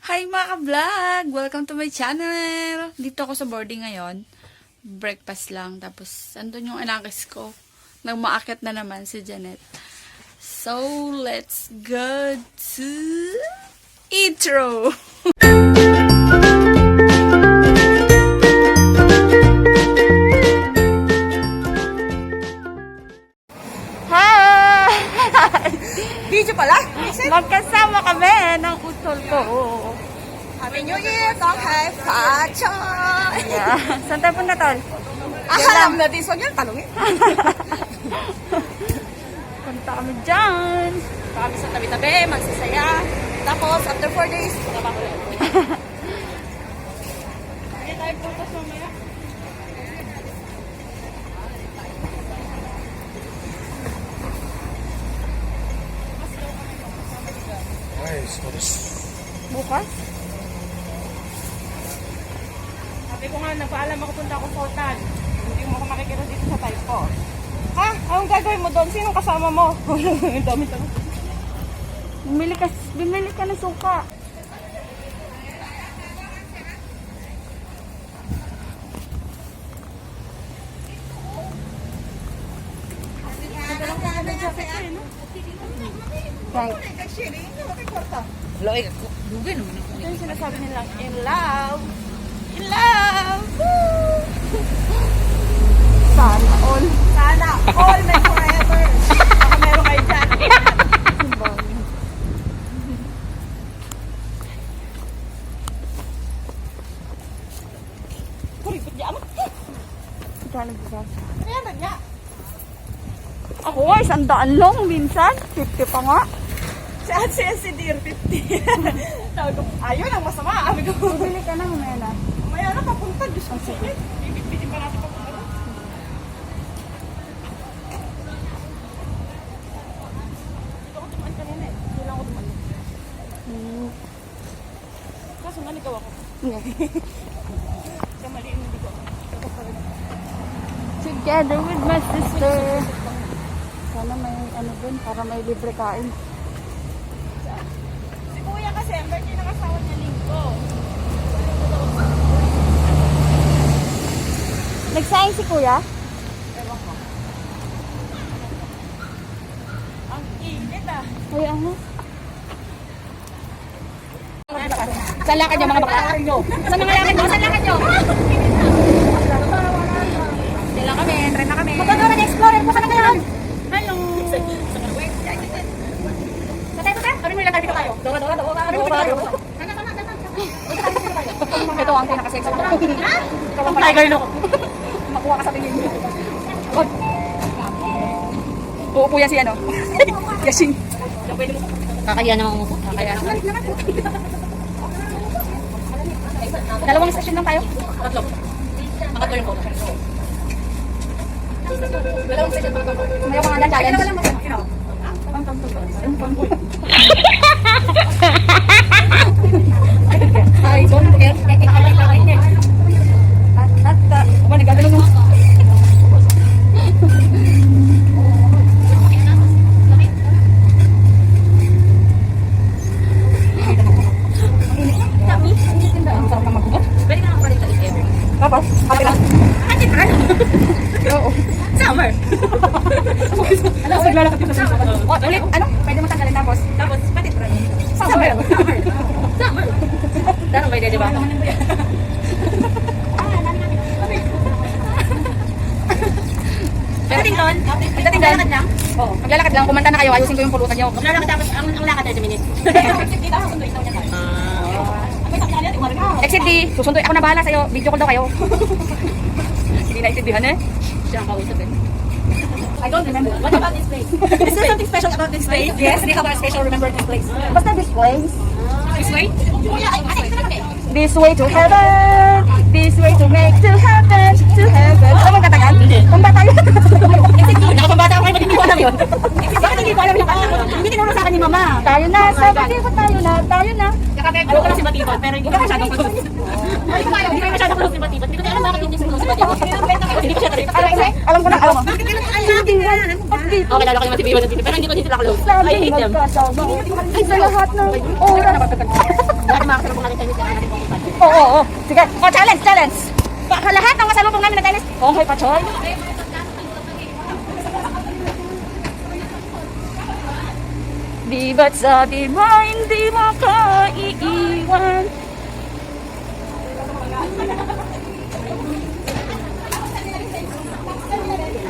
Hi mga ka-vlog! Welcome to my channel! Dito ako sa boarding ngayon. Breakfast lang. Tapos, andun yung anakis ko. Nagmaakyat na naman si Janet. So, let's go to intro! Hi! Video pala? Magkasama kami ng utol ko. Happy New Year! Tong hai pacho! Yeah. Saan tayo punta, tol? Alam na din, so yan, talungin. Punta kami dyan. Kami sa tabi-tabi, magsasaya. Tapos, after 4 days, trabaho ulit. Kaya tayo putas mamaya. Bukas? Sabi ko nga, nagpaalam ako punta ako Sultan. Hindi mo ako makikita dito sa Taipo. Ha? Anong gagawin mo doon? Sinong kasama mo? Ang dami tanong. Bumili ka ng suka. Ito yung sinasabi nilang in love. In love! Woo! Sana all. Sana all may forever. Baka meron kayo dyan. Kuripot niya mo. Kano bukas? Kaya na niya. Ako nga, 100 lang minsan. 50 pa nga. Si Dear 50. Tawag ko, ayun ang masama. Sabi ko, Bumili ka na mamaya na. maya na papunta. Diyos ko sige. Bibit-bitin pa natin papunta. Dito ako tumaan kanina eh. Hindi lang ako tumaan. Kaso naligaw ako. Sa maliin hindi ko. Together with my sister. Sana may ano dun, para may libre kain. Si Kuya kasi, ang birthday ng asawa niya linggo. Nagsaing si kuya? Ewan ko. Ang init ah. Ay, ano? Saan lakad nyo mga bakla? Saan mga lakad nyo? Saan lakad nyo? Hindi lang kami, try na kami. Magkakaroon na explorer po. Saan na kayo? Hello! Kami mo ilang tayo tayo. Doga. Ito ang pinaka-sexy. Ikaw ang tiger no. Makuha ka sa tingin mo. Uupo yan si ano? Yasing. Kakaya naman umupo. Kakaya naman. Dalawang session lang tayo? Tatlo. Pangatlo yung photo. Dalawang session lang tayo. May mga hanggang challenge. Ay, don't care. Ba, nagagano mo? Tapos, ate lang. Ate lang? Oo. Summer. Ano, maglalakad yung sa summer. Ulit, ano? Pwede mo tanggalin tapos? Tapos, pati try. Summer. Summer. Tanong ba di ba? Dating doon? Dating lalakad lang? Oo. Maglalakad lang. Kumanta na kayo. Ayusin ko yung pulutan niyo. Maglalakad tapos ang lakad 30 minutes. Exit D, susunduin daw niya tayo. Exit D, susunduin. Ako na bahala sa'yo. Video call daw kayo. Hindi naintindihan eh. Siya ang kausap eh. I don't remember. What about this place? Is there something special about this place? Yes, we have a special remember this place. Basta this place. This way? This way to heaven. This way to make to heaven. To heaven. Ano bang katagal? Kung bata yun. Nakapambata ako kayo, hindi ko alam yun. Bakit hindi ko alam yung kanta? Hindi tinuro sa akin ni Mama. Tayo na. Sabi ko tayo na. Tayo na. Alam ko lang si Batibot, pero hindi ko masyadong close. Hindi ko masyadong close si Batibot. Hindi ko alam bakit hindi close si Batibot. Hindi ko siya trip. Alam ko na. Alam mo. Okay, lalo ko yung matibibot na dito, pero hindi ko sila close. I Sabi hate them. magkasama. Sa lahat ng oras. Dati makakasama ko Oo. Sige. O, challenge, challenge. Lahat ng masalubong namin na tennis. Oo, may pachoy. Di ba't sabi mo hindi mo ko iiwan?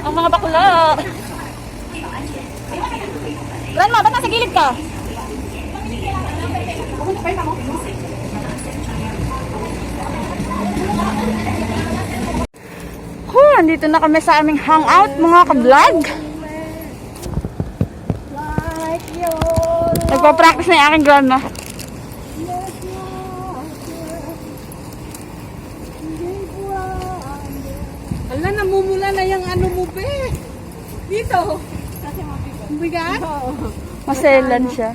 Ang mga bakla. Grandma, ba't nasa gilid ka? Andito na kami sa aming hangout, mga ka-vlog. Nagpa-practice na yung aking grandma. Ala, namumula na yung ano mo, be. Dito. Ang bigat? Maselan siya.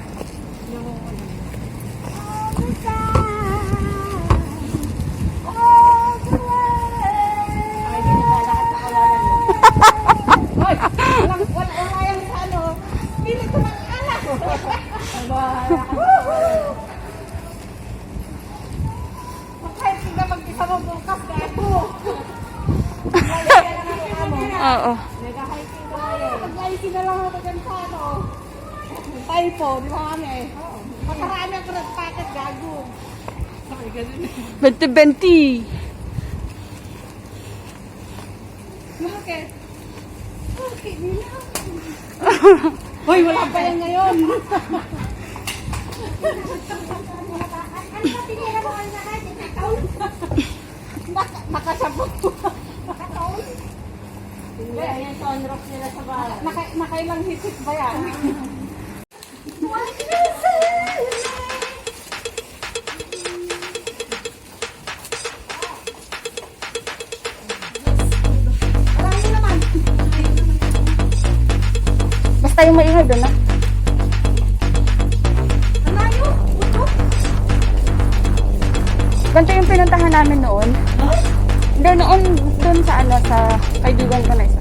Wala yung sa ano. Pili ko ng anak. Kahit hindi mag-isa mo bukas ka ako. Oo. Nag-hiking ko ngayon. Nag-hiking na lang ako dyan sa ano. Typo, di ba kami? Makarami ako nagpaket, gago. Ay, ganun. 20-20. Bakit? Bakit nila? Hoy, wala pa yan ngayon. Nakasabot ko. Ayan, sunrock nila sa bahay. Nakailang hitik ba yan? Basta yung maingay doon, ah. Ganito yung pinuntahan namin noon. Hindi, noon doon sa ano, sa kaibigan ko na isa.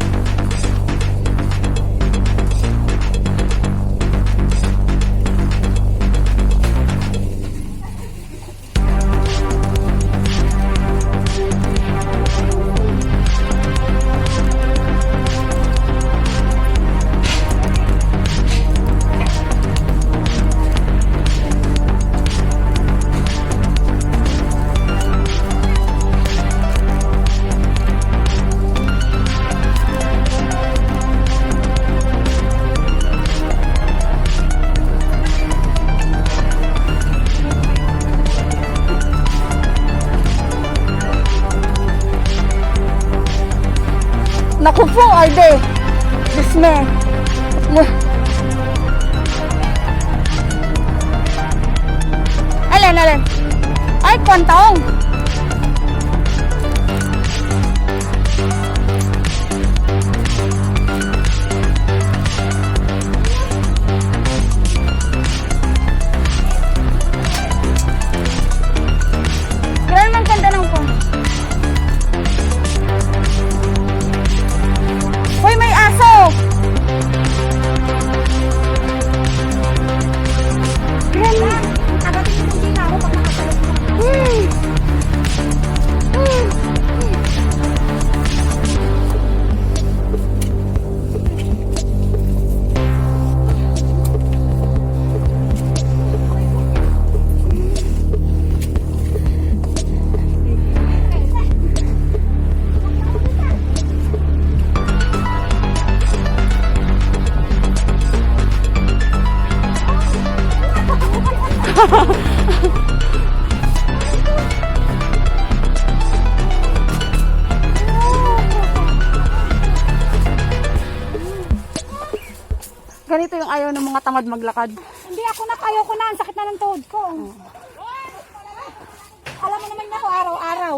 Naku po, Arde. Disme. Alin. Ay, kwantong. Kailan ang ganda ng phone? Hoy, may aso! Grandma! Agatin yung hindi na ako pag nakasalot mo. Ganito yung ayaw ng mga tamad maglakad. Hindi ako nakayo ko na. Ang sakit na ng tuhod ko. Alam mo naman niya ako araw-araw.